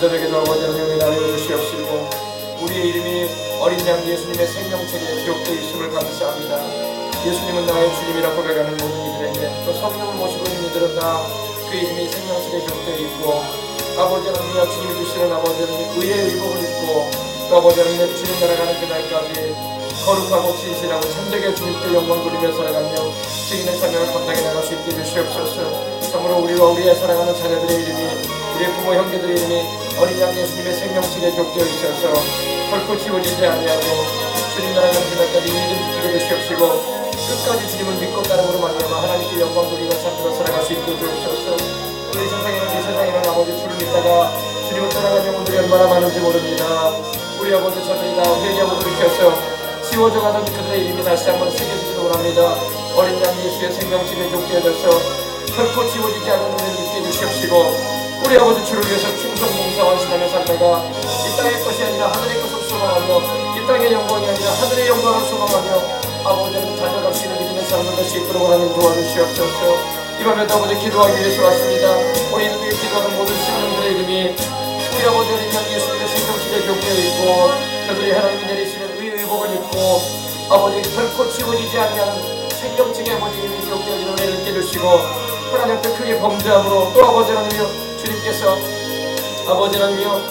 저녁에도 아버지 하나님의 나를 주시옵시고 우리의 이름이 어린 양 예수님의 생명책에 기록되어 있음을 감사합니다. 예수님은 나의 주님이라 고백하는 모든 이들에게 또 성령을 모시고 있는 이들은 다 그 이름이 생명책에 기록되어 있고 아버지 하나님이여 주님이 주시는 아버지 하나님의 의의 의복을 입고 또 아버지 하나님의 주님 나라가는 그날까지 거룩하고 진실하고 참되게 주님께 영광 돌리며 살아가며 증인의 사명을 감당해 나갈 수 있게 해주시옵소서. 참으로 우리와 우리의 사랑하는 자녀들의 이름이 우리의 부모 형제들의 이름이 어린 양 예수님의 생명책에 기록되어 있어서 결코 지워지지 아니하고 주님 나라가는 그날까지 믿음 지키게 주시옵시고 끝까지 주님을 믿고 따름으로 말미암아 하나님께 영광 돌리며 삶으로 살아갈 수 있게 해주옵소서. 우리 세상에는 이 세상에는 아버지 주를 믿다가 주님을 떠나간 영혼들이 얼마나 많은지 모릅니다. 우리 아버지 저들이 다 회개하고 돌이켜서 지워져가던 그들의 이름이 다시 한번 새겨지기를 원합니다. 어린 양 예수의 생명책에 기록되어져서 결코 지워지지 않는 은혜를 입게 해주시옵시고 우리 아버지 주를 위해서 충성 봉사와 신하며 살다가 이 땅의 것이 아니라 하늘의 것을 소망하며 이 땅의 영광이 아니라 하늘의 영광을 소망하며 아버지는 달려갈 수 있는 믿음의 삶을 다시 이끌어 하나님 도와주시옵소서. 이 밤에도 아버지 기도하기 위해서 왔습니다. 우리 이들에게 기도하는 모든 신령들의 이름이 우리 아버지 어린 양 예수님의 생명책에 기록되어 있고 저들이 하나님이 내리시는 의복을 입고 아버지 결코 지워지지 않는 생명책에 아버지 이름이 기록되어지는 은혜를 입게 해주시고 하나님 앞에 크게 범죄함으로 또 아버지 하나님이여 주님께서 아버지 하나님이여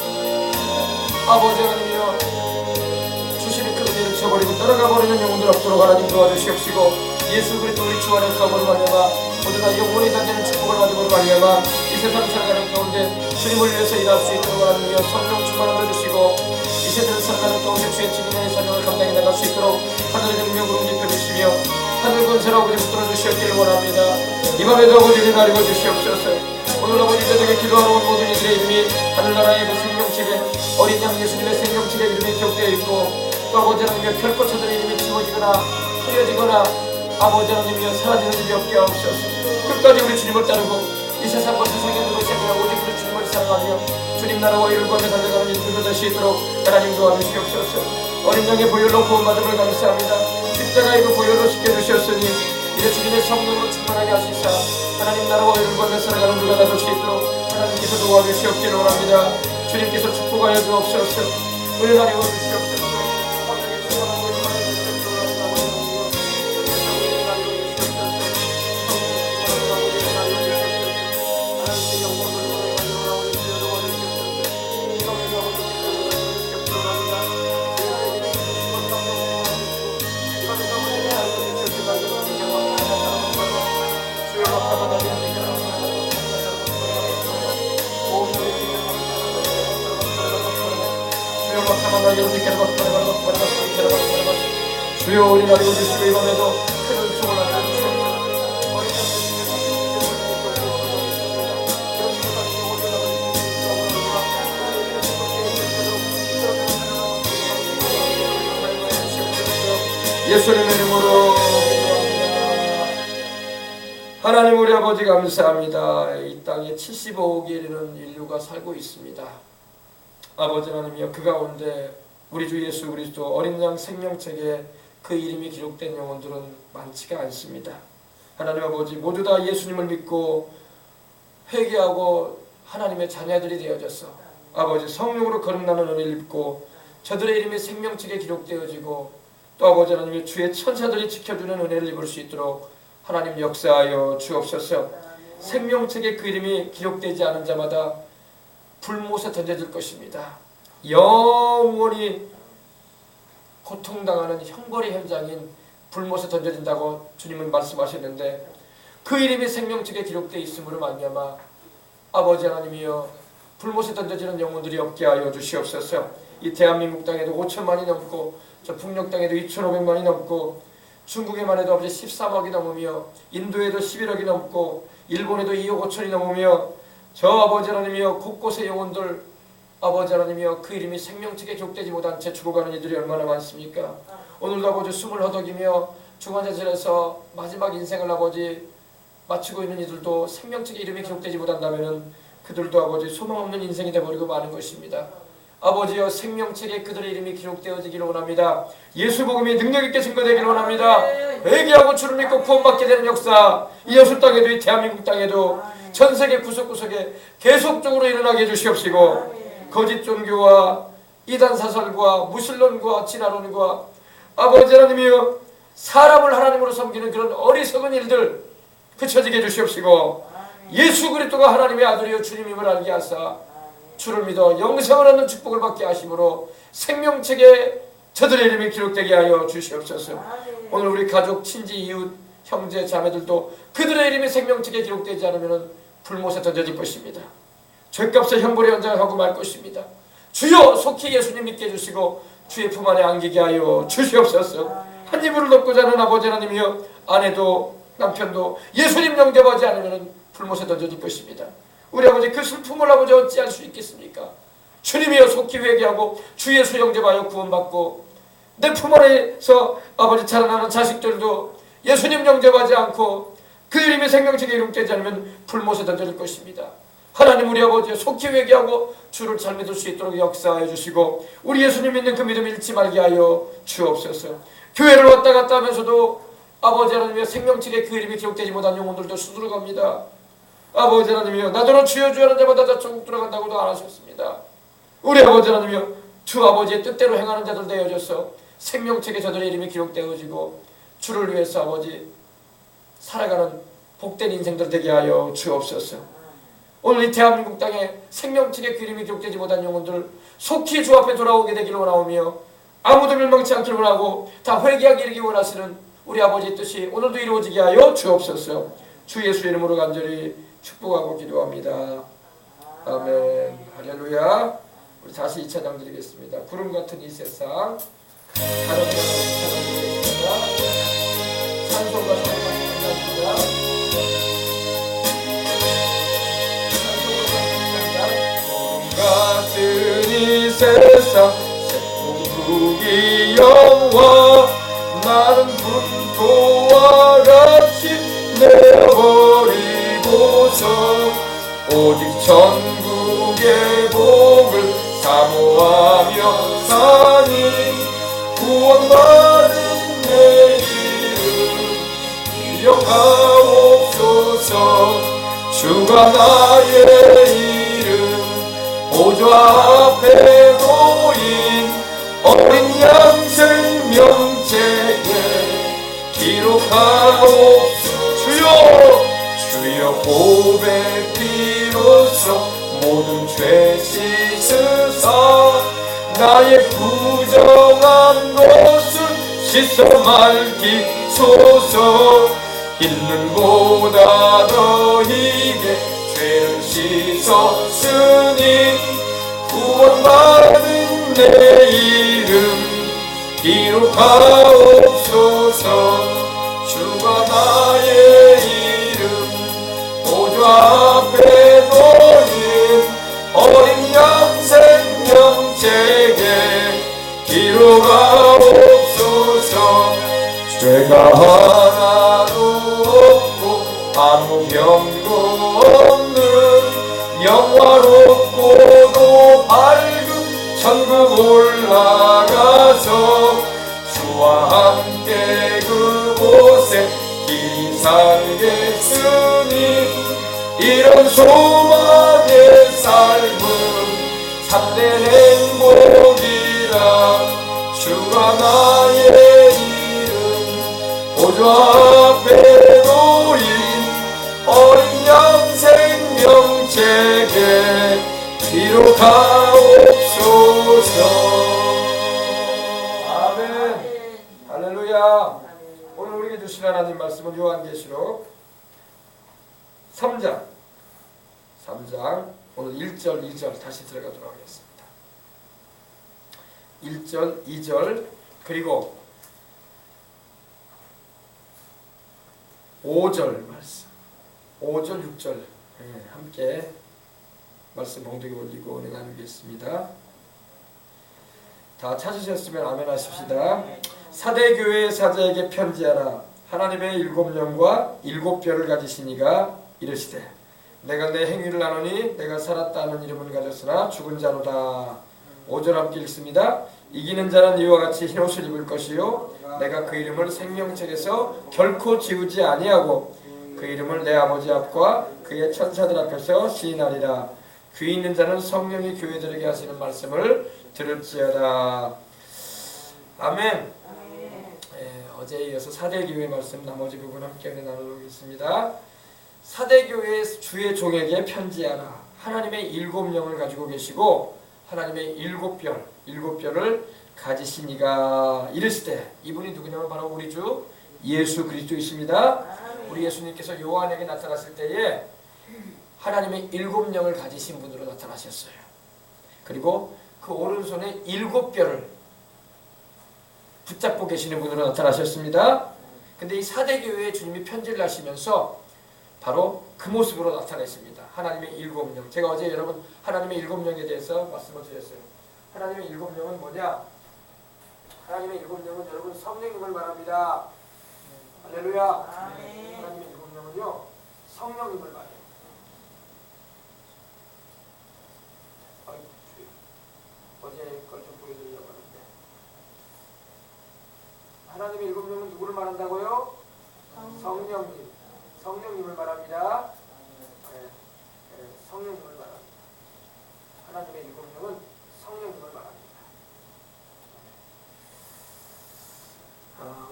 주시는 그 은혜를 쳐버리고 떠나가버리는 영혼들 없도록 하나님 도와주시옵시고 예수 그리스도 우리 주 안에서 가버리 말미암아 모두 다 영혼이 닿는 축복을 받으므로 말미암아 이 세상 살아가는 가운데 주님을 위해서 일할 수 있도록 하나님이여 성령 충만함을 주시고 이 세상 살아가는 가운데 주의 증인의 사명을 감당해 나갈 수 있도록 하늘의 능력으로 움직여주시며 하늘 권세로 아버지 붙들어 주시옵기를 원합니다. 이 밤에도 아버지를 가리고 주시옵소서. 오늘 아버지 저녁에 기도하러 온 모든 이들의 이름이 하늘나라의 그 생명책에 어린 양 예수님의 생명책에 이름이 기록되어 있고 또 아버지 하나님이여 결코 저들의 이름이 지워지거나 흐려지거나 아버지 하나님이여 사라지는 일이 없게 하옵소서. 끝까지 우리 주님을 따르고 이 세상과 세상에 있는 것이 아니라 오직 우리 주님을 사랑하며 주님 나라와 이를 구하며 달려가는 인생들 될수 있도록 하나님 도와주시옵소서. 어린 양의 보혈로 구원받음을 감사합니다. 십자가의 그 보혈로 지켜주셨으니 이제 주님의 성령으로 충만하게 하시사 하나님 나라와 이를 구하며 살아가는 누가 다 될 수 있도록 하나님께서 도와주시옵기를 원합니다. 주님께서 축복하여 주옵소서. 은혜하여 주시옵소서. 주여 우리 나를 주시고 이 밤에도 큰 축복을 나눠주시옵소서. 예수님의 이름으로 기도합니다. 하나님 우리 아버지 감사합니다. 이 땅에 75억에 이르는 인류가 살고 있습니다. 아버지 하나님이여 그 가운데 우리 주 예수 그리스도 어린 양 생명책에 그 이름이 기록된 영혼들은 많지가 않습니다. 하나님 아버지 모두 다 예수님을 믿고 회개하고 하나님의 자녀들이 되어져서 아버지 성령으로 거듭나는 은혜를 입고 저들의 이름이 생명책에 기록되어지고 또 아버지 하나님의 주의 천사들이 지켜주는 은혜를 입을 수 있도록 하나님 역사하여 주옵소서. 생명책에 그 이름이 기록되지 않은 자마다 불못에 던져질 것입니다. 영원히 고통당하는 형벌의 현장인 불못에 던져진다고 주님은 말씀하셨는데 그 이름이 생명책에 기록되어 있음으로 말미암아 아버지 하나님이여 불못에 던져지는 영혼들이 없게 하여 주시옵소서. 이 대한민국 땅에도 5천만이 넘고 저 북녘 땅에도 2,500만이 넘고 중국에만 해도 아버지 13억이 넘으며 인도에도 11억이 넘고 일본에도 2억 5천이 넘으며 저 아버지 하나님이여 곳곳의 영혼들 아버지 하나님이여 그 이름이 생명책에 기록되지 못한 채 죽어가는 이들이 얼마나 많습니까? 오늘도 아버지 숨을 허덕이며 중환자실에서 마지막 인생을 아버지 마치고 있는 이들도 생명책에 이름이 기록되지 못한다면 그들도 아버지 소망 없는 인생이 되어버리고 마는 것입니다. 아버지여 생명책에 그들의 이름이 기록되어지기를 원합니다. 예수 복음이 능력 있게 증거되기를 원합니다. 회개하고 주를 믿고 구원받게 되는 역사 이 여수 땅에도 이 대한민국 땅에도 전 세계 구석구석에 계속적으로 일어나게 해주시옵시고 거짓 종교와 이단 사설과 무신론과 진화론과 아버지 하나님이여 사람을 하나님으로 섬기는 그런 어리석은 일들 그쳐지게 해주시옵시고 예수 그리스도가 하나님의 아들이여 주님임을 알게 하사 주를 믿어 영생을 얻는 축복을 받게 하심으로 생명책에 저들의 이름이 기록되게 하여 주시옵소서. 오늘 우리 가족, 친지, 이웃, 형제, 자매들도 그들의 이름이 생명책에 기록되지 않으면 불못에 던져질 것입니다. 죄값을 형벌에 연장하고 말 것입니다. 주여 속히 예수님 믿게 해주시고 주의 품 안에 안기게 하여 주시옵소서. 한 이불을 덮고 자는 아버지 하나님이여 아내도 남편도 예수님 영접하지 않으면 불못에 던져질 것입니다. 우리 아버지 그 슬픔을 아버지 어찌할 수 있겠습니까? 주님이여 속히 회개하고 주 예수 영접하여 구원받고 내 품 안에서 아버지 자라나는 자식들도 예수님 영접하지 않고 그 이름이 생명책에 이름되지 않으면 불못에 던져질 것입니다. 하나님 우리 아버지 속히 회개하고 주를 잘 믿을 수 있도록 역사하여 주시고 우리 예수님 믿는 그 믿음 잃지 말게 하여 주옵소서. 교회를 왔다 갔다 하면서도 아버지 하나님의 생명책에 그 이름이 기록되지 못한 영혼들도 수두룩 갑니다. 아버지 하나님이여 나더러 주여 주여 하는 자마다 다 천국 들어간다고도 안 하셨습니다. 우리 아버지 하나님이여 주 아버지의 뜻대로 행하는 자들 되어져서 생명책에 저들의 이름이 기록되어지고 주를 위해서 아버지 살아가는 복된 인생들 되게 하여 주옵소서. 오늘 이 대한민국 땅에 생명책에 그 이름이 기록되지 못한 영혼들 속히 주 앞에 돌아오게 되기를 원하오며 아무도 멸망치 않기를 원하고 다 회개하게 이르기 원하시는 우리 아버지의 뜻이 오늘도 이루어지게 하여 주옵소서. 주 예수 이름으로 간절히 축복하고 기도합니다. 아멘. 할렐루야. 우리 다시 이 찬양 드리겠습니다. 구름 같은 이 세상 다른 찬양 드리겠습니다. 찬송가 찬양합니다. 같은 이 세상 새통국이 영화 나는 분토와 같이 내버리고서 오직 천국의 복을 사모하며 사니 구원받은 내 이름 기억하옵소서. 주가 나의 이름 보좌 앞에 놓인 어린 양 생명책에 기록하옵소서. 주여 고백 비로소 모든 죄 씻으사 나의 부정한 것을 씻어 말기소서. 있는보다 너희에게 죄를 씻었으니 구원받은 내 이름 기록하옵소서. 주가 나의 이름 보좌 앞에 놓인 어린 양 생명책에 기록하옵소서. 죄가 하나도 없고 아무 병도 없는 영화롭고도 밝은 천국 올라가서 주와 함께 그곳에 길이 살겠으니 이런 소망의 삶은 참된 행복이라. 주가 나의 이름 보좌 앞에 놓인 어린 양 생명책에 기록하옵소서. 아멘. 할렐루야. 오늘 우리에게 주신 하나님 말씀은 요한계시록 3장 오늘 1절 2절 다시 들어가도록 하겠습니다. 1절 2절 그리고 5절 말씀 5절 6절 함께 말씀 봉독에 올리고 은혜 나누겠습니다. 다 찾으셨으면 아멘 하십시다. 사대교회의 사자에게 편지하라. 하나님의 7영과 7뼈를 가지신 이가 이르시되 내가 내 행위를 아노니 내가 살았다 하는 이름은 가졌으나 죽은 자로다. 5절 함께 읽습니다. 이기는 자는 이와 같이 흰옷을 입을 것이요 내가 그 이름을 생명책에서 결코 지우지 아니하고 그 이름을 내 아버지 앞과 그의 천사들 앞에서 시인하리라. 귀 있는 자는 성령이 교회들에게 하시는 말씀을 들을지어다. 아멘. 어제에 이어서 사대교회 말씀 나머지 부분 함께 나누겠습니다. 사대교회 주의 종에게 편지하라. 하나님의 7영을 가지고 계시고 하나님의 7별을 가지신 이가 이르시되, 이분이 누구냐면 바로 우리 주 예수 그리스도이십니다. 우리 예수님께서 요한에게 나타났을 때에 하나님의 7영을 가지신 분으로 나타나셨어요. 그리고 그 오른손에 7별을 붙잡고 계시는 분으로 나타나셨습니다. 근데 이 사대교회에 주님이 편지를 하시면서 바로 그 모습으로 나타냈습니다. 하나님의 7영. 제가 어제 여러분 하나님의 7영에 대해서 말씀을 드렸어요. 하나님의 7영은 뭐냐? 하나님의 7영은 여러분 성령님을 말합니다. 할렐루야. 하나님의 7영은요 성령님을 말해요. 어제 걸 좀 보여드리려고 하는데, 하나님의 7영은 누구를 말한다고요? 성령님을 말합니다. 성령님을 말합니다. 하나님의 7영은 성령님을 말합니다.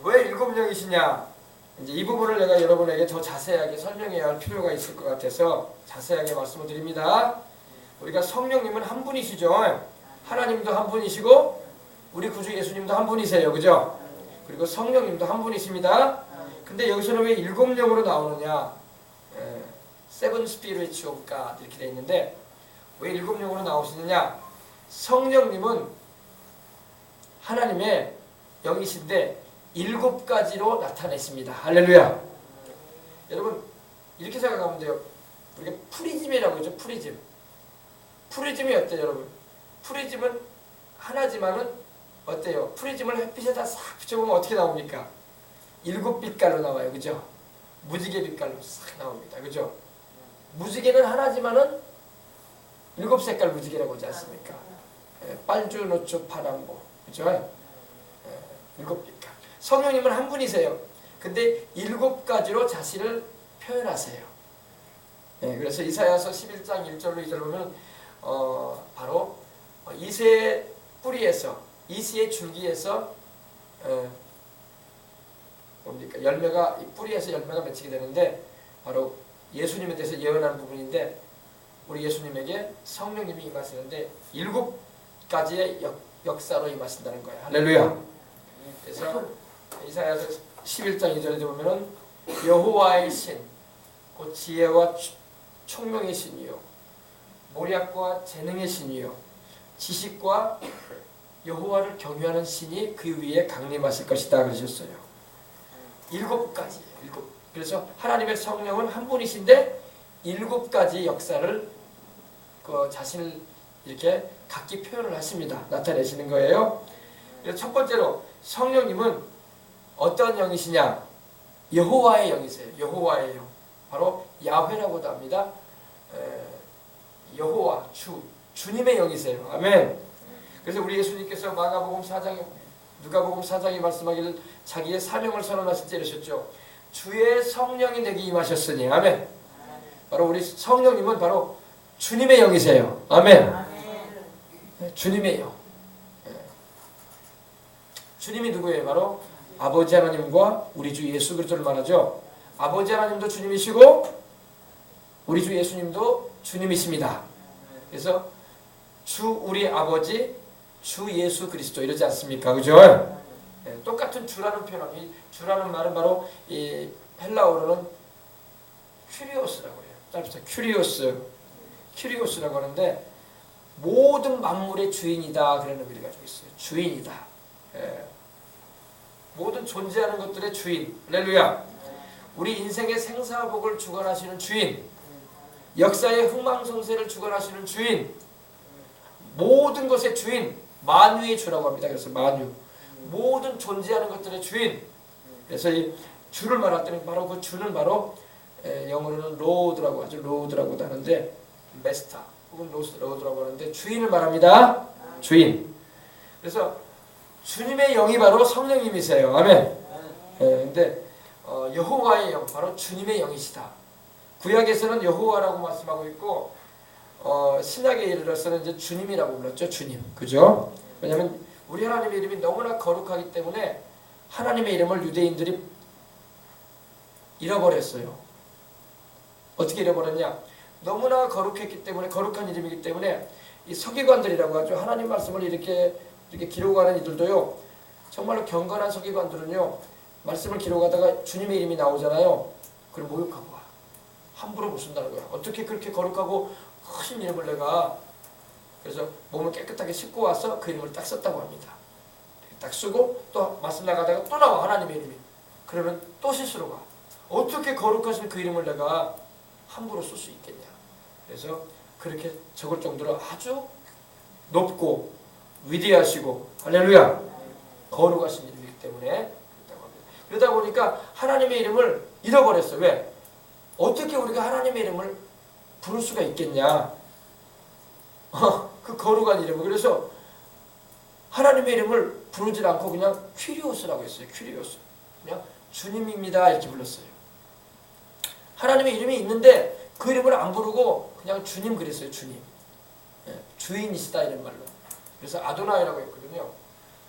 왜 7영이시냐? 이제 이 부분을 내가 여러분에게 더 자세하게 설명해야 할 필요가 있을 것 같아서 자세하게 말씀을 드립니다. 우리가 성령님은 한 분이시죠. 하나님도 한 분이시고 우리 구주 예수님도 한 분이세요. 그죠? 그리고 성령님도 한 분이십니다. 근데 여기서는 왜 7영으로 나오느냐? Seven Spirits of God 이렇게 되어 있는데 왜 7영으로 나오시느냐? 성령님은 하나님의 영이신데 7가지로 나타내십니다. 할렐루야. 여러분 이렇게 생각하면 돼요. 우리가 프리즘이라고 하죠. 프리즘이 어때요 여러분? 프리즘은 하나지만은 어때요? 프리즘을 햇빛에다 싹 비춰보면 어떻게 나옵니까? 7빛깔로 나와요. 그죠? 무지개 빛깔로 싹 나옵니다. 그죠? 무지개는 하나지만은 7색깔 무지개라고 하지 않습니까? 빨주, 노초, 파란보. 그죠? 7빛깔. 성령님은 한 분이세요. 근데 7가지로 자신을 표현하세요. 그래서 이사야서 11장 1절로 2절 보면 바로 이새의 뿌리에서, 이새의 줄기에서 뭡니까? 열매가, 뿌리에서 열매가 맺히게 되는데 바로 예수님에 대해서 예언하는 부분인데, 우리 예수님에게 성령님이 임하시는데 7가지의 역사로 임하신다는 거예요. 할렐루야. 그래서 이사야서 11장 2절에 보면은 여호와의 신, 곧 지혜와 총명의 신이요, 모략과 재능의 신이요, 지식과 여호와를 경외하는 신이 그 위에 강림하실 것이다 그러셨어요. 7가지예요. 그래서 하나님의 성령은 한 분이신데 7가지 역사를 자신을 이렇게 각기 표현을 하십니다. 나타내시는 거예요. 그래서 첫 번째로 성령님은 어떤 영이시냐? 여호와의 영이세요. 여호와의 영. 바로 야훼라고도 합니다. 여호와, 주님의 영이세요. 아멘. 그래서 우리 예수님께서 마가복음 4장에, 누가복음 4장에 말씀하기를 자기의 사명을 선언하실 때 이러셨죠. 주의 성령이 내게 임하셨으니. 아멘. 바로 우리 성령님은 바로 주님의 영이세요. 아멘. 주님의 영. 주님이 누구예요? 바로 아버지 하나님과 우리 주 예수 그리스도를 말하죠. 아버지 하나님도 주님이시고 우리 주 예수님도 주님이십니다. 그래서 주 우리 아버지, 주 예수 그리스도 이러지 않습니까? 그죠? 똑같은 주라는 표현, 이 주라는 말은 바로 이 헬라어로는 큐리오스라고 해요. 짧아서 큐리오스라고 하는데 모든 만물의 주인이다 그런 의미를 가지고 있어요. 주인이다. 모든 존재하는 것들의 주인. 할렐루야. 우리 인생의 생사복을 주관하시는 주인, 역사의 흥망성쇠를 주관하시는 주인, 모든 것의 주인, 만유의 주라고 합니다. 그래서 만유, 모든 존재하는 것들의 주인. 그래서 이 주를 말할 때는 바로 그 주는 바로 영어로는 로드라고 하죠. 로드라고도 하는데 메스터 혹은 로드라고 하는데 주인을 말합니다. 주인. 그래서 주님의 영이 바로 성령님이세요. 아멘. 근데 여호와의 영, 바로 주님의 영이시다. 구약에서는 여호와라고 말씀하고 있고 신약에 이르러서는 이제 주님이라고 불렀죠. 주님. 그죠? 왜냐하면 우리 하나님의 이름이 너무나 거룩하기 때문에 하나님의 이름을 유대인들이 잃어버렸어요. 어떻게 잃어버렸냐? 너무나 거룩했기 때문에, 거룩한 이름이기 때문에 이 서기관들이라고 하죠. 하나님 말씀을 이렇게 기록하는 이들도요. 정말로 경건한 서기관들은요. 말씀을 기록하다가 주님의 이름이 나오잖아요. 그걸 모욕하고 와. 함부로 못 쓴다는 거야. 어떻게 그렇게 거룩하고 큰 이름을 내가. 그래서 몸을 깨끗하게 씻고 와서 그 이름을 딱 썼다고 합니다. 딱 쓰고 또 말씀 나가다가 또 나와 하나님의 이름이. 그러면 또 실수로 가. 어떻게 거룩하신 그 이름을 내가 함부로 쓸 수 있겠냐. 그래서 그렇게 적을 정도로 아주 높고 위대하시고 할렐루야 거룩하신 이름이기 때문에 그렇다고 합니다. 그러다 보니까 하나님의 이름을 잃어버렸어요. 왜? 어떻게 우리가 하나님의 이름을 부를 수가 있겠냐. 그 거룩한 이름을. 그래서 하나님의 이름을 부르지 않고 그냥 퀴리오스라고 했어요. 퀴리오스. 그냥 주님입니다 이렇게 불렀어요. 하나님의 이름이 있는데 그 이름을 안 부르고 그냥 주님 그랬어요. 주님. 주인이시다 이런 말로. 그래서 아도나이라고 했거든요.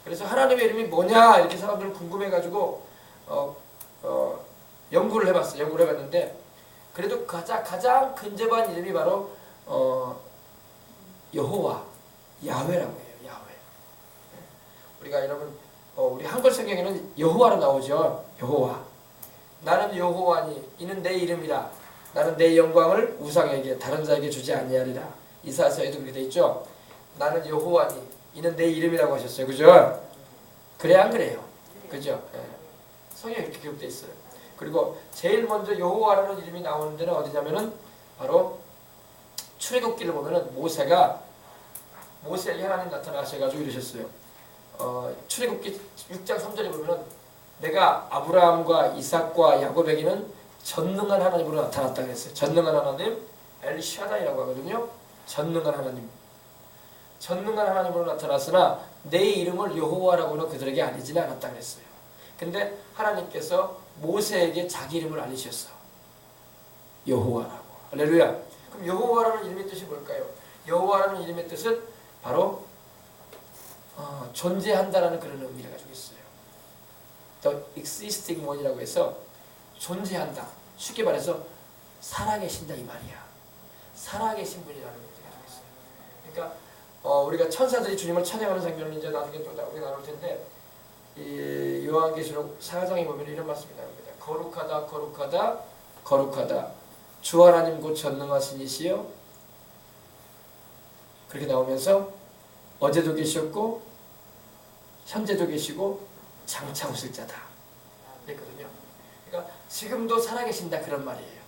그래서 하나님의 이름이 뭐냐 이렇게 사람들은 궁금해가지고 연구를 해봤어요. 연구를 해봤는데 그래도 가장 근접한 이름이 바로 여호와, 야훼라고 해요. 야훼. 우리가 여러분 우리 한글 성경에는 여호와로 나오죠. 여호와. 나는 여호와니 이는 내 이름이라. 나는 내 영광을 우상에게 다른 자에게 주지 아니하리라. 이사야서에도 그렇게 돼 있죠. 나는 여호와니 이는 내 이름이라고 하셨어요. 그죠? 그래 안 그래요? 그죠? 예. 성경에 이렇게 기록돼 있어요. 그리고 제일 먼저 여호와라는 이름이 나오는 데는 어디냐면은 바로 출애굽기를 보면은 모세에게 하나님 나타나셔가지고 이러셨어요. 출애굽기 6장 3절에 보면은 내가 아브라함과 이삭과 야곱에게는 전능한 하나님으로 나타났다 그랬어요. 전능한 하나님 엘샤다이라고 하거든요. 전능한 하나님. 전능한 하나님으로 나타났으나 내 이름을 여호와라고는 그들에게 알리지는 않았다 그랬어요. 근데 하나님께서 모세에게 자기 이름을 알리셨어. 여호와라고. 할렐루야. 그럼 여호와라는 이름의 뜻이 뭘까요? 여호와라는 이름의 뜻은 바로 존재한다라는 그런 의미를 가지고 있어요. The existing one이라고 해서 존재한다. 쉽게 말해서 살아계신다 이 말이야. 살아계신 분이라는 의미를 가지고 있어요. 그러니까 우리가 천사들이 주님을 찬양하는 장면을 이제 나중에 또 우리가 나눌 텐데 이 요한계시록 4장에 보면 이런 말씀이 나옵니다. 거룩하다 거룩하다 거룩하다 주 하나님 곧 전능하신 이시여. 그렇게 나오면서 어제도 계셨고 현재도 계시고 장차 오실 자다 그랬거든요. 그러니까 지금도 살아계신다 그런 말이에요.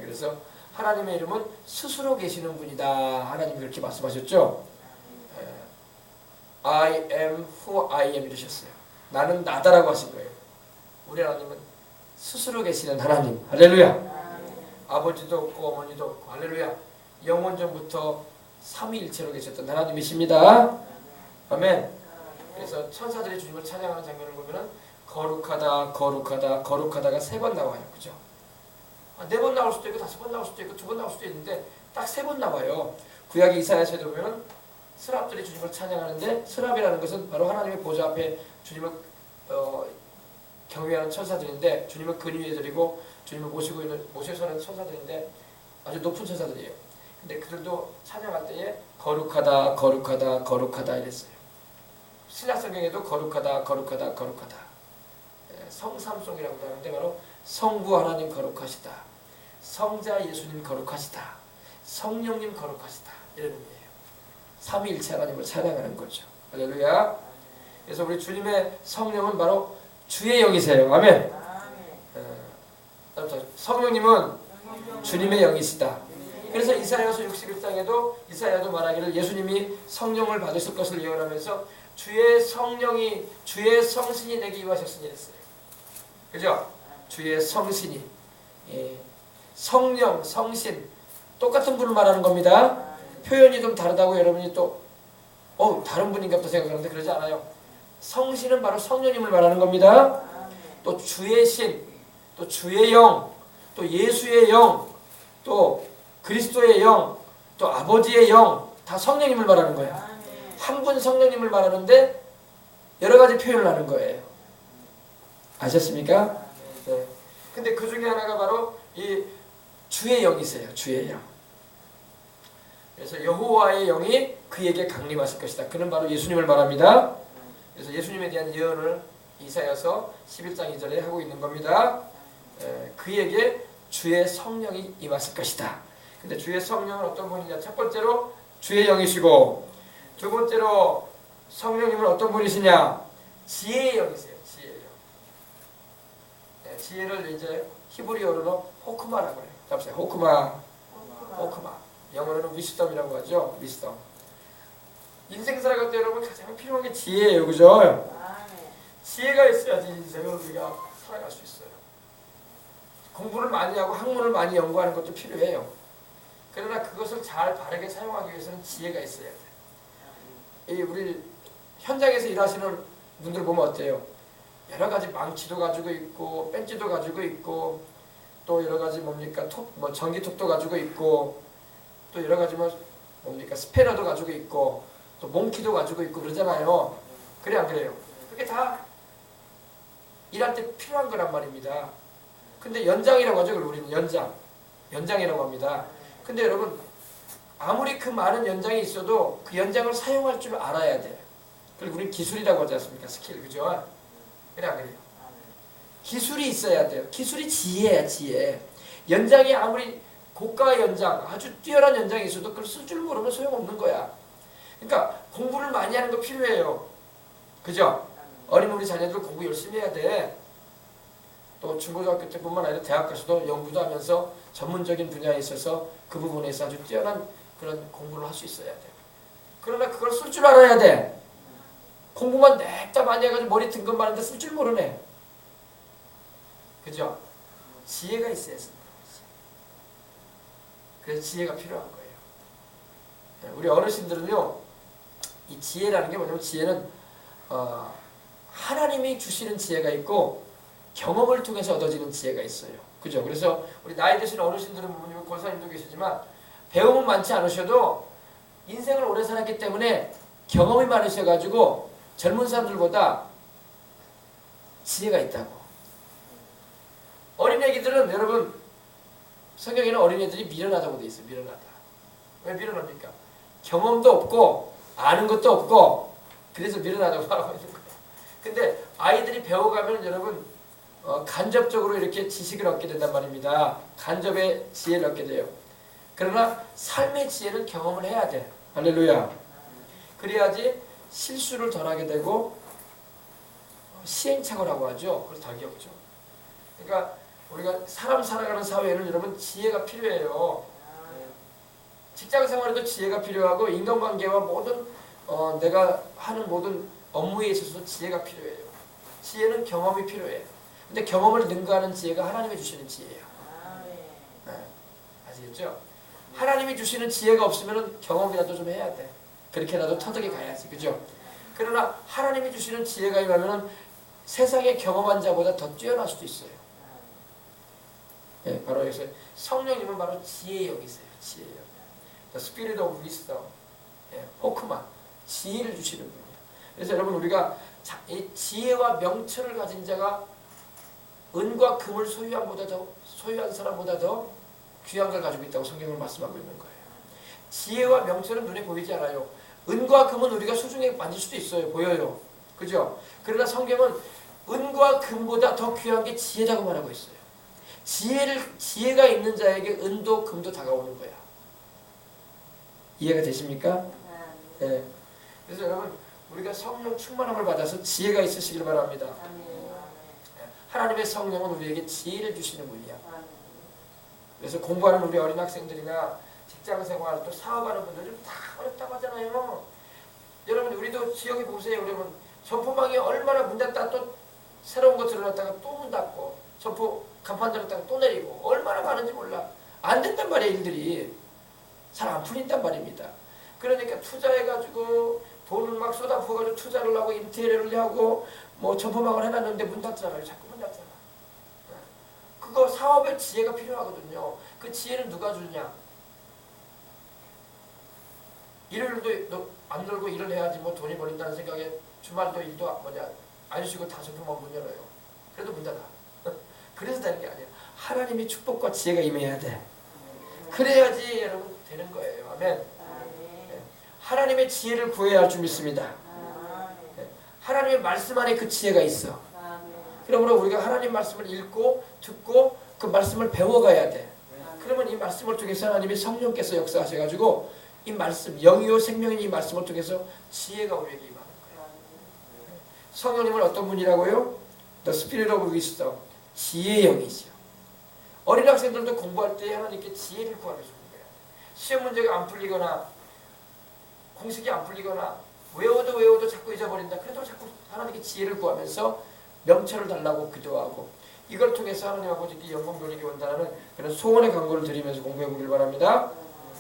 그래서 하나님의 이름은 스스로 계시는 분이다. 하나님이 그렇게 말씀하셨죠. I am who I am 이러셨어요. 나는 나다라고 하신 거예요. 우리 하나님은 스스로 계시는 하나님. 할렐루야. 아버지도 없고 어머니도 없고 할렐루야. 영원 전부터 삼위일체로 계셨던 하나님이십니다. 아멘. 그래서 천사들이 주님을 찬양하는 장면을 보면은 거룩하다 거룩하다 거룩하다가 3번 나와요. 그죠? 4번 나올 수도 있고 5번 나올 수도 있고 2번 나올 수도 있는데 딱 3번 나와요. 구약 이사야서에 보면은 스랍들이 주님을 찬양하는데 스랍이라는 것은 바로 하나님의 보좌 앞에 주님을 경외하는 천사들인데 주님을 근위해 드리고 주님을 모셔서는 천사들인데 아주 높은 천사들이에요. 근데 그들도 찬양할 때에 거룩하다 거룩하다 거룩하다 이랬어요. 신약 성경에도 거룩하다 거룩하다 거룩하다 성삼송이라고 하는데 바로 성부 하나님 거룩하시다, 성자 예수님 거룩하시다, 성령님 거룩하시다 이런 의미예요. 삼위일체 하나님을 찬양하는 거죠. 할렐루야. 그래서 우리 주님의 성령은 바로 주의 영이세요. 아멘. 성령님은 주님의 영이시다. 그래서 이사야서 61장에도 이사야도 말하기를 예수님이 성령을 받으실 것을 예언하면서 주의 성령이 주의 성신이 내게 임하셨으니 이랬어요. 그죠? 주의 성신이 성령, 성신 똑같은 분을 말하는 겁니다. 표현이 좀 다르다고 여러분이 또 다른 분인가 보다 생각하는데 그러지 않아요. 성신은 바로 성령님을 말하는 겁니다. 또 주의 신, 또 주의 영, 또 예수의 영, 또 그리스도의 영, 또 아버지의 영, 다 성령님을 말하는 거야. 한 분 성령님을 말하는데 여러 가지 표현을 하는 거예요. 아셨습니까? 네. 근데 그 중에 하나가 바로 이 주의 영이세요. 주의 영. 그래서 여호와의 영이 그에게 강림하실 것이다. 그는 바로 예수님을 말합니다. 그래서 예수님에 대한 예언을 이사야서 11장 2절에 하고 있는 겁니다. 그에게 주의 성령이 임하실 것이다. 근데 주의 성령은 어떤 분이냐? 첫 번째로 주의 영이시고, 두 번째로 성령님은 어떤 분이시냐? 지혜의 영이세요. 지혜의 영. 네, 지혜를 이제 히브리어로 호크마라고 해요. 잡으세요. 호크마. 영어로는 위스덤이라고 하죠. 위스덤. 인생 살아갈 때 여러분 가장 필요한 게 지혜예요. 그죠? 지혜가 있어야지 인생을 우리가 살아갈 수 있어요. 공부를 많이 하고 학문을 많이 연구하는 것도 필요해요. 그러나 그것을 잘 바르게 사용하기 위해서는 지혜가 있어야 돼요. 우리 현장에서 일하시는 분들 보면 어때요? 여러 가지 망치도 가지고 있고 벤치도 가지고 있고 또 여러 가지 뭡니까 전기톱도 가지고 있고 또 여러 가지 뭡니까 스패너도 가지고 있고 또 몽키도 가지고 있고 그러잖아요. 그래 안 그래요? 그게 다 일할 때 필요한 거란 말입니다. 근데 연장이라고 하죠. 우리는 연장이라고 합니다. 근데 여러분 아무리 그 많은 연장이 있어도 그 연장을 사용할 줄 알아야 돼. 그리고 우리는 기술이라고 하지 않습니까? 스킬, 그죠? 그래 안 그래요? 기술이 있어야 돼요. 기술이 지혜야, 지혜. 연장이 아무리 고가 연장, 아주 뛰어난 연장이 있어도 그걸 쓸 줄 모르면 소용없는 거야. 그러니까 공부를 많이 하는 거 필요해요. 그죠? 어린 우리 자녀들 공부 열심히 해야 돼. 또 중고등학교 때뿐만 아니라 대학 가서도 연구도 하면서 전문적인 분야에 있어서 그 부분에서 아주 뛰어난 그런 공부를 할 수 있어야 돼. 그러나 그걸 쓸 줄 알아야 돼. 공부만 냅다 많이 해가지고 머리 든 많은데 쓸 줄 모르네. 그죠? 지혜가 있어야 쓴다. 그래서 지혜가 필요한 거예요. 우리 어르신들은요, 이 지혜라는 게 뭐냐면 지혜는 하나님이 주시는 지혜가 있고 경험을 통해서 얻어지는 지혜가 있어요. 그죠? 그래서 우리 나이 드신 어르신들은 부모님, 권사님도 계시지만 배움은 많지 않으셔도 인생을 오래 살았기 때문에 경험이 많으셔가지고 젊은 사람들보다 지혜가 있다고. 어린애기들은 여러분 성경에는 어린애들이 미련하다고 돼 있어요. 미련하다. 왜 미련합니까? 경험도 없고 아는 것도 없고 그래서 미련하다고 말하고 있는 거예요. 근데 아이들이 배워가면 여러분 간접적으로 이렇게 지식을 얻게 된단 말입니다. 간접의 지혜를 얻게 돼요. 그러나 삶의 지혜는 경험을 해야 돼. 할렐루야. 그래야지 실수를 덜 하게 되고 시행착오라고 하죠. 그걸 덜 겪죠. 그러니까 우리가 사람 살아가는 사회에는 여러분 지혜가 필요해요. 직장 생활에도 지혜가 필요하고 인간관계와 모든 내가 하는 모든 업무에 있어서 지혜가 필요해요. 지혜는 경험이 필요해. 근데 경험을 능가하는 지혜가 하나님이 주시는 지혜야. 네. 아시겠죠? 하나님이 주시는 지혜가 없으면 경험이라도 좀 해야 돼. 그렇게라도 터득이 가야지. 그죠? 그러나 하나님이 주시는 지혜가 임하면 세상에 경험한 자보다 더 뛰어날 수도 있어요. 네, 바로 여기서 성령님은 바로 지혜의 영이세요. 지혜의 영. The Spirit of Wisdom. 호크마. 지혜를 주시는 분이에요. 그래서 여러분 우리가 이 지혜와 명철을 가진 자가 은과 금을 소유한 사람보다 더 귀한 걸 가지고 있다고 성경을 말씀하고 있는 거예요. 지혜와 명철은 눈에 보이지 않아요. 은과 금은 우리가 소중하게 만질 수도 있어요. 보여요. 그죠? 그러나 성경은 은과 금보다 더 귀한 게 지혜라고 말하고 있어요. 지혜가 있는 자에게 은도 금도 다가오는 거야. 이해가 되십니까? 네. 그래서 여러분 우리가 성령 충만함을 받아서 지혜가 있으시길 바랍니다. 하나님의 성령은 우리에게 지혜를 주시는 분이야. 그래서 공부하는 우리 어린 학생들이나 직장생활 또 사업하는 분들은 다 어렵다고 하잖아요. 여러분 우리도 지역에 보세요. 여러분 점포망이 얼마나 문 닫다 또 새로운 거 들어놨다가 또 문 닫고 점포 간판 들었다가 또 내리고 얼마나 많은지 몰라. 안 된단 말이에요. 일들이 잘 안 풀린단 말입니다. 그러니까 투자해가지고 돈을 막 쏟아부어가지고 투자를 하고 인테리어를 하고 뭐 점포망을 해놨는데 문 닫잖아요. 자꾸 문 닫잖아. 그거 사업에 지혜가 필요하거든요. 그 지혜는 누가 주냐? 일요일도 안 놀고 일을 해야지 뭐 돈이 벌린다는 생각에 주말도 일도 안 쉬고 다섯분만 문 열어요. 그래도 문 닫아. 그래서 되는 게 아니에요. 하나님이 축복과 지혜가 임해야 돼. 그래야지 여러분 되는 거예요. 아멘. 네. 하나님의 지혜를 구해야 할 줄 믿습니다. 네. 하나님의 말씀 안에 그 지혜가 있어. 그러므로 우리가 하나님 말씀을 읽고 듣고 그 말씀을 배워가야 돼. 그러면 이 말씀을 통해서 하나님이 성령께서 역사하셔가지고 이 말씀, 영이요 생명인 이 말씀을 통해서 지혜가 우리에게 임하는 거예요. 성령님은 어떤 분이라고요? The Spirit of Wisdom, 지혜의 영이죠. 어린 학생들도 공부할 때 하나님께 지혜를 구하면서 공부해요. 시험 문제가 안 풀리거나 공식이 안 풀리거나 외워도 자꾸 잊어버린다. 그래도 자꾸 하나님께 지혜를 구하면서 명철을 달라고 기도하고 이걸 통해서 하나님 아버지께 영광 돌리기 원하는 그런 소원의 간구를 드리면서 공부해 보길 바랍니다.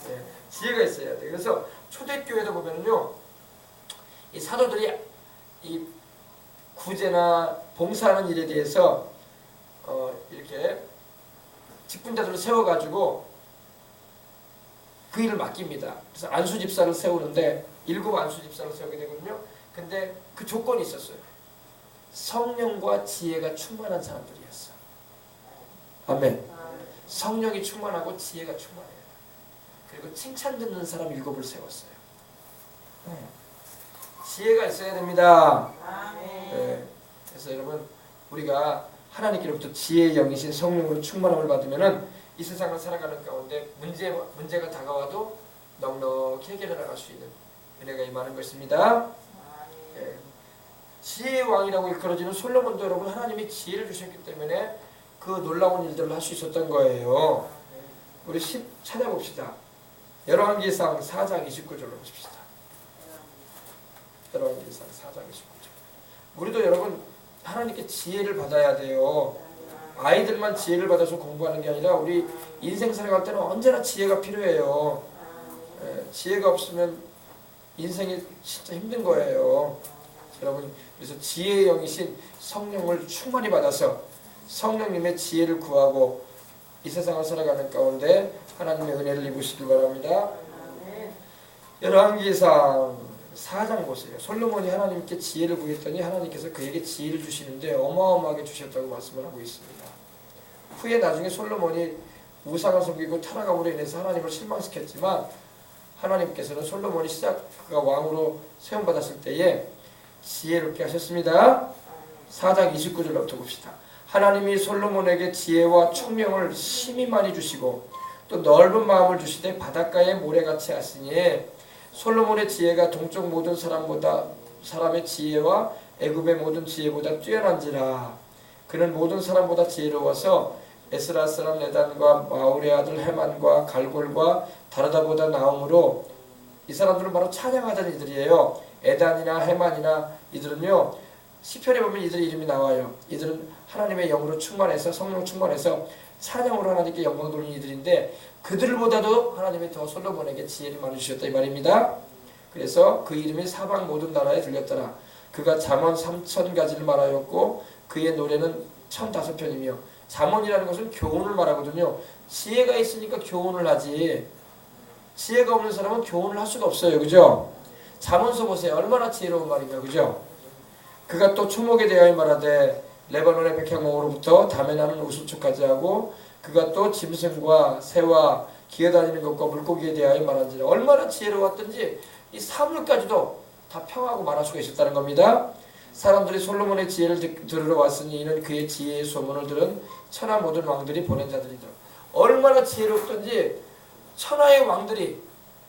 네, 지혜가 있어야 돼. 그래서 초대교회도 보면은요, 이 사도들이 이 구제나 봉사하는 일에 대해서 이렇게 직분자들을 세워가지고 그 일을 맡깁니다. 그래서 안수집사를 세우는데 7 안수집사를 세우게 되거든요. 근데 그 조건이 있었어요. 성령과 지혜가 충만한 사람들이었어. 아멘. 성령이 충만하고 지혜가 충만해요. 그리고 칭찬 듣는 사람 7을 세웠어요. 지혜가 있어야 됩니다. 네. 그래서 여러분 우리가 하나님께로부터 지혜의 영이신 성령으로 충만함을 받으면은 이 세상을 살아가는 가운데 문제가 다가와도 넉넉히 해결해 나갈 수 있는 은혜가 임하는 것입니다. 네. 지혜의 왕이라고 일컬어지는 솔로몬도 여러분 하나님이 지혜를 주셨기 때문에 그 놀라운 일들을 할 수 있었던 거예요. 우리 10 찾아봅시다. 열왕기상 4장 29절로 보십시다. 열왕기상 4장 29절. 우리도 여러분 하나님께 지혜를 받아야 돼요. 아이들만 지혜를 받아서 공부하는 게 아니라 우리 인생 살아갈 때는 언제나 지혜가 필요해요. 지혜가 없으면 인생이 진짜 힘든 거예요. 여러분 그래서 지혜의 영이신 성령을 충만히 받아서 성령님의 지혜를 구하고 이 세상을 살아가는 가운데 하나님의 은혜를 입으시길 바랍니다. 열왕기상 4장 보세요. 솔로몬이 하나님께 지혜를 구했더니 하나님께서 그에게 지혜를 주시는데 어마어마하게 주셨다고 말씀을 하고 있습니다. 후에 나중에 솔로몬이 우상을 섬기고 타락함으로 인해서 하나님을 실망시켰지만 하나님께서는 솔로몬이 그가 왕으로 세움받았을 때에 지혜롭게 하셨습니다. 4장 29절부터 봅시다. 하나님이 솔로몬에게 지혜와 총명을 심히 많이 주시고 또 넓은 마음을 주시되 바닷가의 모래같이 하시니 솔로몬의 지혜가 동쪽 모든 사람의 지혜와 애굽의 모든 지혜보다 뛰어난지라. 그는 모든 사람보다 지혜로워서 에스라 사람 에단과 마울의 아들 헤만과 갈골과 다르다보다 나음으로 이 사람들은 바로 찬양하던 이들이에요. 에단이나 헤만이나 이들은요 시편에 보면 이들 이름이 나와요. 이들은 하나님의 영으로 충만해서 성령 충만해서 찬양으로 하나님께 영광 돌리는 이들인데 그들보다도 하나님이 더 솔로몬에게 지혜를 많이 주셨다 이 말입니다. 그래서 그 이름이 사방 모든 나라에 들렸더라. 그가 잠언 3000가지를 말하였고 그의 노래는 1005편이며 잠언이라는 것은 교훈을 말하거든요. 지혜가 있으니까 교훈을 하지 지혜가 없는 사람은 교훈을 할 수가 없어요. 그죠? 잠언서 보세요. 얼마나 지혜로운 말인가. 그죠? 그가 또 초목에 대하여 말하되 레바논의 백향목으로부터 담에 나는 우수초까지 하고 그가 또 짐승과 새와 기어다니는 것과 물고기에 대하여 말한지라. 얼마나 지혜로웠던지 이 사물까지도 다 평하고 말할 수가 있었다는 겁니다. 사람들이 솔로몬의 지혜를 들으러 왔으니 이는 그의 지혜의 소문을 들은 천하 모든 왕들이 보낸 자들이더라. 얼마나 지혜롭던지 천하의 왕들이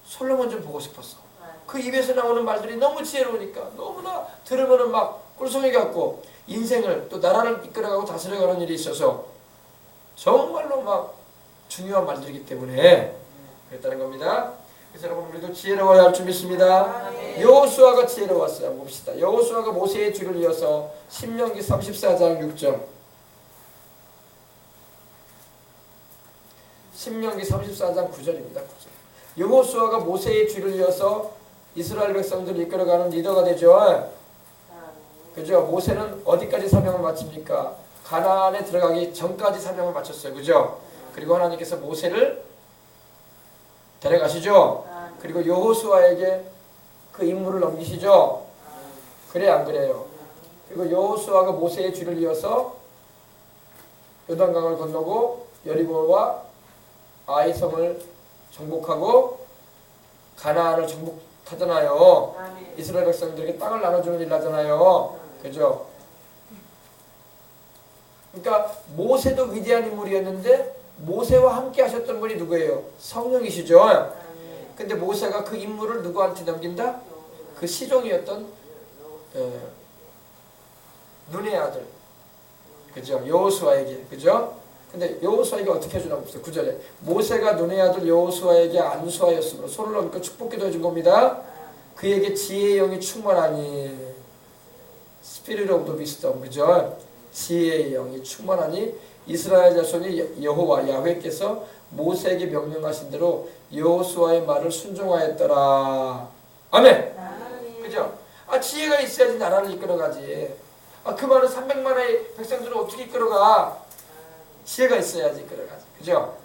솔로몬 좀 보고 싶었어. 그 입에서 나오는 말들이 너무 지혜로우니까 너무나 들으면은 막 꿀송이 같고 인생을 또 나라를 이끌어가고 다스려가는 일이 있어서 정말로 막 중요한 말들이기 때문에 그랬다는 겁니다. 그래서 여러분 우리도 지혜로워야 할 줄 믿습니다. 여호수아가 지혜로웠어요. 한번 봅시다. 여호수아가 모세의 뒤를 이어서 신명기 34장 6절 신명기 34장 9절입니다. 9절. 여호수아가 모세의 뒤를 이어서 이스라엘 백성들을 이끌어가는 리더가 되죠. 그죠? 모세는 어디까지 사명을 마칩니까? 가나안에 들어가기 전까지 사명을 마쳤어요. 그죠? 그리고 하나님께서 모세를 데려가시죠. 그리고 여호수아에게 그 임무를 넘기시죠. 그래 안 그래요? 그리고 여호수아가 모세의 뒤를 이어서 요단강을 건너고 여리고와 아이성을 정복하고 가나안을 정복하잖아요. 이스라엘 백성들에게 땅을 나눠주는 일 하잖아요. 그죠? 그러니까 모세도 위대한 인물이었는데 모세와 함께 하셨던 분이 누구예요? 성령이시죠. 근데 모세가 그 임무를 누구한테 넘긴다? 그 시종이었던 눈의 아들, 그죠? 여호수아에게, 그죠? 근데 여호수아에게 어떻게 해주나 봅시다. 9절에 모세가 눈의 아들 여호수아에게 안수하였으므로 손을 얹고 축복기도 해준 겁니다. 그에게 지혜의 영이 충만하니 Spirit of the Wisdom, 그죠? 지혜의 영이 충만하니 이스라엘 자손이 여호와 야훼께서 모세에게 명령하신 대로 여호수아의 말을 순종하였더라. 아멘. 그죠? 지혜가 있어야지 나라를 이끌어가지. 그 말은 300만의 백성들을 어떻게 이끌어가? 지혜가 있어야지 이끌어가지. 그죠?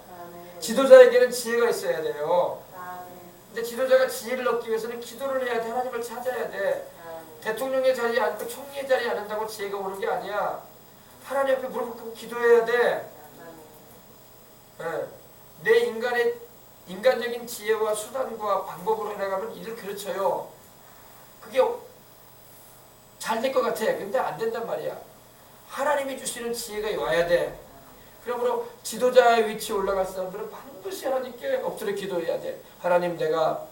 지도자에게는 지혜가 있어야 돼요. 근데 지도자가 지혜를 얻기 위해서는 기도를 해야 돼. 하나님을 찾아야 돼. 대통령의 자리에 앉고 총리의 자리에 앉는다고 지혜가 오는 게 아니야. 하나님 앞에 무릎 꿇고 기도해야 돼. 내 인간적인 지혜와 수단과 방법으로 해나가면 일을 그르쳐요. 그게 잘 될 것 같아. 근데 안 된단 말이야. 하나님이 주시는 지혜가 와야 돼. 그러므로 지도자의 위치에 올라갈 사람들은 반드시 하나님께 엎드려 기도해야 돼. 하나님, 내가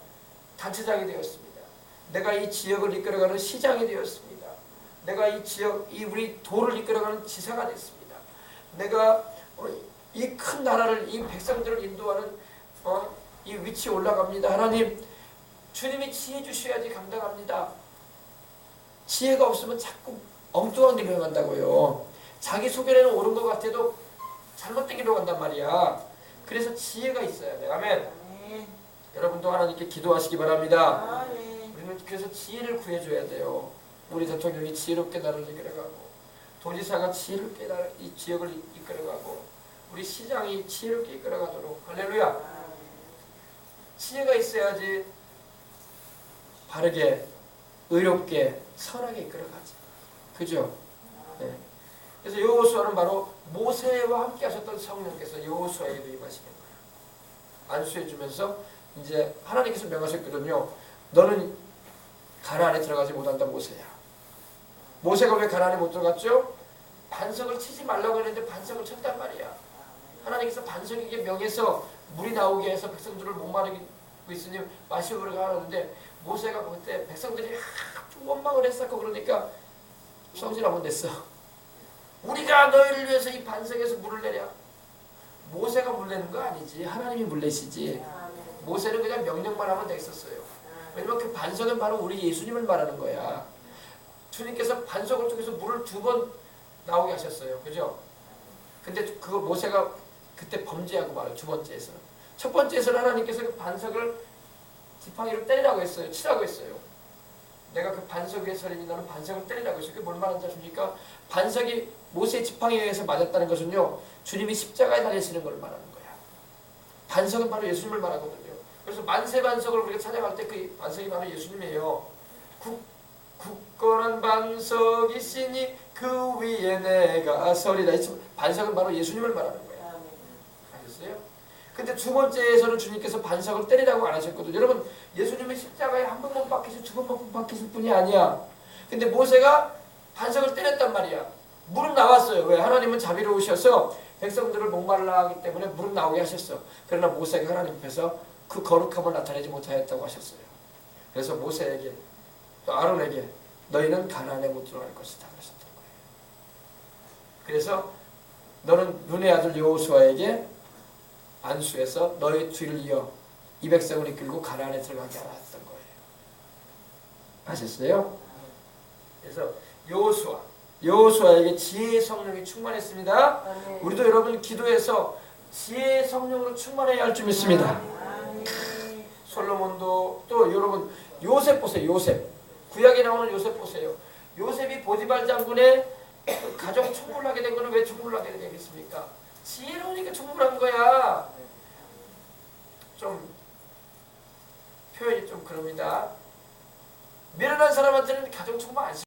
단체장이 되었습니다. 내가 이 지역을 이끌어가는 시장이 되었습니다. 내가 이 지역, 우리 도를 이끌어가는 지사가 됐습니다. 내가 이 큰 나라를, 이 백성들을 인도하는 이 위치에 올라갑니다. 하나님, 주님이 지혜 주셔야지 감당합니다. 지혜가 없으면 자꾸 엉뚱한 길로 간다고요. 자기 속에는 옳은 것 같아도 잘못된 길로 간단 말이야. 그래서 지혜가 있어야 돼. 아멘. 여러분도 하나님께 기도하시기 바랍니다. 우리는 그래서 지혜를 구해줘야 돼요. 우리 대통령이 지혜롭게 나라를 이끌어가고, 도지사가 지혜롭게 이 지역을 이끌어가고, 우리 시장이 지혜롭게 이끌어가도록. 할렐루야. 지혜가 있어야지 바르게, 의롭게, 선하게 이끌어가지. 그죠? 네. 그래서 여호수아는 바로 모세와 함께 하셨던 성령께서 여호수아에게 임하시는 거예요. 안수해주면서 이제 하나님께서 명하셨거든요. 너는 가나안에 들어가지 못한다, 모세야. 모세가 왜 가나안에 못 들어갔죠? 반석을 치지 말라고 했는데 반석을 쳤단 말이야. 하나님께서 반석에게 명해서 물이 나오게 해서 백성들을 목마르고 있으니 마시우라고 하는데 모세가 그때 백성들이 아주 원망을 했었고 그러니까 성질 한번 냈어. 우리가 너희를 위해서 이 반석에서 물을 내려. 모세가 물 내는 거 아니지. 하나님이 물 내시지. 모세는 그냥 명령만 하면 됐었어요. 왜냐면 그 반석은 바로 우리 예수님을 말하는 거야. 주님께서 반석을 통해서 물을 2번 나오게 하셨어요. 그죠? 근데 그거 모세가 그때 범죄하고 말아요. 2번째에서는. 첫 번째에서는 하나님께서 그 반석을 지팡이로 때리라고 했어요. 치라고 했어요. 내가 그 반석 위에 서리니 너는 반석을 때리라고 했어요. 그게 뭘 말하는지 아십니까? 반석이 모세의 지팡이에 의해서 맞았다는 것은요, 주님이 십자가에 달리시는 걸 말하는 거야. 반석은 바로 예수님을 말하거든요. 그래서 만세 반석을 우리가 찾아갈 때 그 반석이 바로 예수님이에요. 굳건한 반석이시니 그 위에 내가 서리라. 반석은 바로 예수님을 말하는 거야. 아셨어요? 근데 2번째에서는 주님께서 반석을 때리라고 안 하셨거든요. 여러분, 예수님은 십자가에 한 번만 박히실, 2번만 박히실 뿐이 아니야. 근데 모세가 반석을 때렸단 말이야. 물은 나왔어요. 왜? 하나님은 자비로우셔서 백성들을 목말라 하기 때문에 물은 나오게 하셨어. 그러나 모세가 하나님 앞에서 그 거룩함을 나타내지 못하였다고 하셨어요. 그래서 모세에게 또 아론에게 너희는 가나안에 못 들어갈 것이다 그러셨던 거예요. 그래서 너는 눈의 아들 여호수아에게 안수해서 너희 뒤를 이어 이 백성을 이끌고 가나안에 들어가게 하라 했던 거예요. 아셨어요? 그래서 여호수아에게 지혜의 성령이 충만했습니다. 우리도 여러분 기도해서 지혜의 성령으로 충만해야 할 줄 믿습니다. 솔로몬도 또 여러분 요셉 보세요. 요셉. 구약에 나오는 요셉 보세요. 요셉이 보디발 장군의 가정 총무를 하게 된 거는 왜 총무를 하게 되겠습니까? 지혜로우니까 총무를 한 거야. 좀 표현이 좀 그럽니다. 미련한 사람한테는 가정총무 안